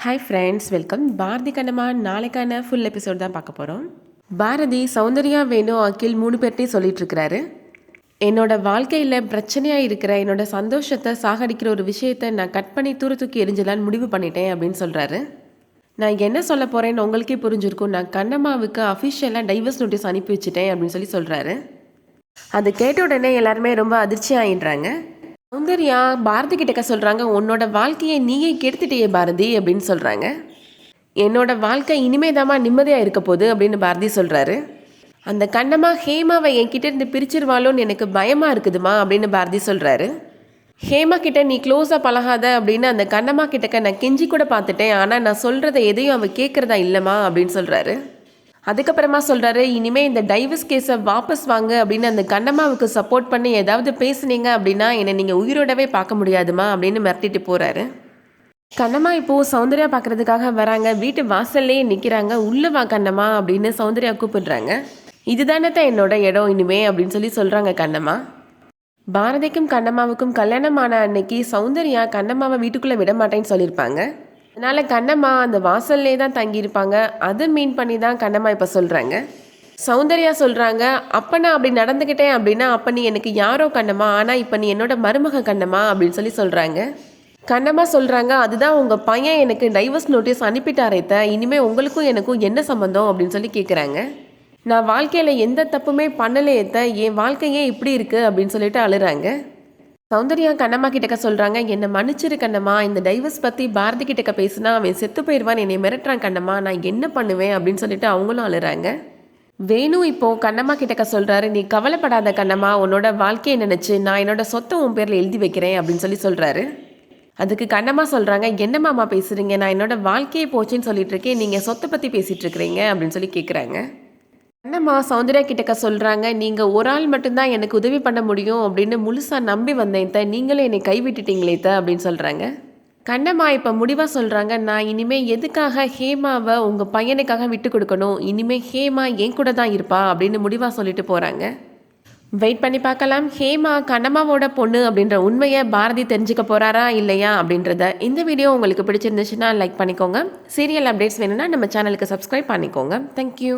Hi friends, welcome. Bharathi Kannamma நாளைக்கான full episode தான் பார்க்க போகிறோம். பாரதி சௌந்தர்யா, வேணு, அகில் 3 பேர்ட்டையும் சொல்லிட்டு இருக்கிறாரு. என்னோட வாழ்க்கையில் பிரச்சனையாக இருக்கிற என்னோட சந்தோஷத்தை சாகடிக்கிற ஒரு விஷயத்தை நான் கட் பண்ணி தூக்கி எரிஞ்சலான்னு முடிவு பண்ணிட்டேன் அப்படின்னு சொல்கிறாரு. நான் என்ன சொல்ல போகிறேன்னு உங்களுக்கே புரிஞ்சிருக்கும். நான் கண்ணம்மாவுக்கு அஃபிஷியலாக டைவர்ஸ் நோட்டீஸ் அனுப்பி வச்சுட்டேன் அப்படின்னு சொல்கிறாரு. அது கேட்ட உடனே எல்லாருமே ரொம்ப அதிர்ச்சி ஆகிடுறாங்க. சௌந்தர்யா பாரதி கிட்டக்க சொல்கிறாங்க, உன்னோட வாழ்க்கையை நீயே கெடுத்துட்டியே பாரதி அப்படின்னு சொல்கிறாங்க. என்னோட வாழ்க்கை இனிமேதாம்மா நிம்மதியாக இருக்க போகுது அப்படின்னு பாரதி சொல்கிறாரு. அந்த கண்ணம்மா ஹேமாவை என்கிட்ட இருந்து பிரிச்சிருவாளோன்னு எனக்கு பயமாக இருக்குதுமா அப்படின்னு பாரதி சொல்கிறாரு. ஹேமா கிட்ட நீ க்ளோஸாக பழகாத அப்படின்னு அந்த கண்ணம்மா கிட்டக்க நான் கெஞ்சி கூட பார்த்துட்டேன், ஆனால் நான் சொல்கிறத எதையும் அவள் கேட்குறதா இல்லைம்மா அப்படின்னு சொல்கிறாரு. அதுக்கப்புறமா சொல்கிறாரு, இனிமேல் இந்த டைவர்ஸ் கேஸை வாபஸ் வாங்க அப்படின்னு அந்த கண்ணம்மாவுக்கு சப்போர்ட் பண்ணி ஏதாவது பேசுனீங்க அப்படின்னா என்னை நீங்கள் உயிரோடவே பார்க்க முடியாதுமா அப்படின்னு மிரட்டிட்டு போகிறாரு. கண்ணம்மா இப்போது சௌந்தர்யா பார்க்குறதுக்காக வராங்க. வீட்டு வாசல்லையே நிற்கிறாங்க. உள்ளே வா கண்ணம்மா அப்படின்னு சௌந்தர்யா கூப்பிடுறாங்க. இதுதானே தான் என்னோட இடம் இனிமே அப்படின்னு சொல்கிறாங்க கண்ணம்மா. பாரதிக்கும் கண்ணம்மாவுக்கும் கல்யாணம் ஆன அன்னைக்கு சௌந்தர்யா கண்ணம்மாவை வீட்டுக்குள்ளே விட மாட்டேன்னு சொல்லியிருப்பாங்க. அதனால் கண்ணம்மா அந்த வாசல்லே தான் தங்கியிருப்பாங்க. அதை மீன் பண்ணி தான் கண்ணம்மா இப்போ சொல்கிறாங்க. சௌந்தர்யா சொல்கிறாங்க, அப்போ நான் அப்படி நடந்துக்கிட்டேன் அப்படின்னா அப்போ நீ எனக்கு யாரோ கண்ணம்மா, ஆனால் இப்போ நீ என்னோட மருமக கண்ணம்மா அப்படின்னு சொல்கிறாங்க. கண்ணம்மா சொல்கிறாங்க, அதுதான் உங்கள் பையன் எனக்கு டைவர்ஸ் நோட்டீஸ் அனுப்பிட்டாரேத்த, இனிமேல் உங்களுக்கும் எனக்கும் என்ன சம்மந்தம் அப்படின்னு கேட்குறாங்க. நான் வாழ்க்கையில் எந்த தப்புமே பண்ணலையேத்த, என் வாழ்க்கையே இப்படி இருக்குது அப்படின்னு சொல்லிட்டு அழுறாங்க. சௌந்தர்யா கண்ணம்மா கிட்டக்க சொல்கிறாங்க, என்னை மன்னிச்சிரு கண்ணம்மா, இந்த டைவர்ஸ் பற்றி பாரதி கிட்டக்க பேசுனா அவன் செத்து போயிடுவான், என்னை மிரட்டுறான் கண்ணம்மா, நான் என்ன பண்ணுவேன் அப்படின்னு சொல்லிட்டு அவங்களும் அழுறாங்க. வேணு இப்போது கண்ணம்மா கிட்டக்க சொல்கிறாரு, நீ கவலைப்படாத கண்ணம்மா, உன்னோட வாழ்க்கையை நினச்சி நான் என்னோட சொத்தை உன் பேரில் எழுதி வைக்கிறேன் அப்படின்னு சொல்கிறாரு. அதுக்கு கண்ணம்மா சொல்கிறாங்க, என்னம்மாம்மா பேசுகிறீங்க, நான் என்னோட வாழ்க்கையை போச்சுன்னு சொல்லிட்டு இருக்கேன், நீங்கள் சொத்தை பற்றி பேசிகிட்டு இருக்கிறீங்க அப்படின்னு கேட்குறாங்க. கண்ணம்மா சௌந்தர்யா கிட்டக்க சொல்கிறாங்க, நீங்கள் ஒரு ஆள் மட்டும்தான் எனக்கு உதவி பண்ண முடியும் அப்படின்னு முழுசாக நம்பி வந்தேன் நீங்களே என்னை கைவிட்டுட்டீங்களே அப்படின்னு சொல்கிறாங்க. கண்ணம்மா இப்போ முடிவாக சொல்கிறாங்க, நான் இனிமேல் எதுக்காக ஹேமாவை உங்கள் பையனுக்காக விட்டு கொடுக்கணும், இனிமேல் ஹேமா என் கூட தான் இருப்பா அப்படின்னு முடிவாக சொல்லிட்டு போகிறாங்க. வெயிட் பண்ணி பார்க்கலாம், ஹேமா கண்ணம்மாவோட பொண்ணு அப்படின்ற உண்மையை பாரதி தெரிஞ்சுக்க போகிறாரா இல்லையா அப்படின்றத. இந்த வீடியோ உங்களுக்கு பிடிச்சிருந்துச்சுன்னா லைக் பண்ணிக்கோங்க. சீரியல் அப்டேட்ஸ் வேணும்னா நம்ம சேனலுக்கு சப்ஸ்கிரைப் பண்ணிக்கோங்க. தேங்க்யூ.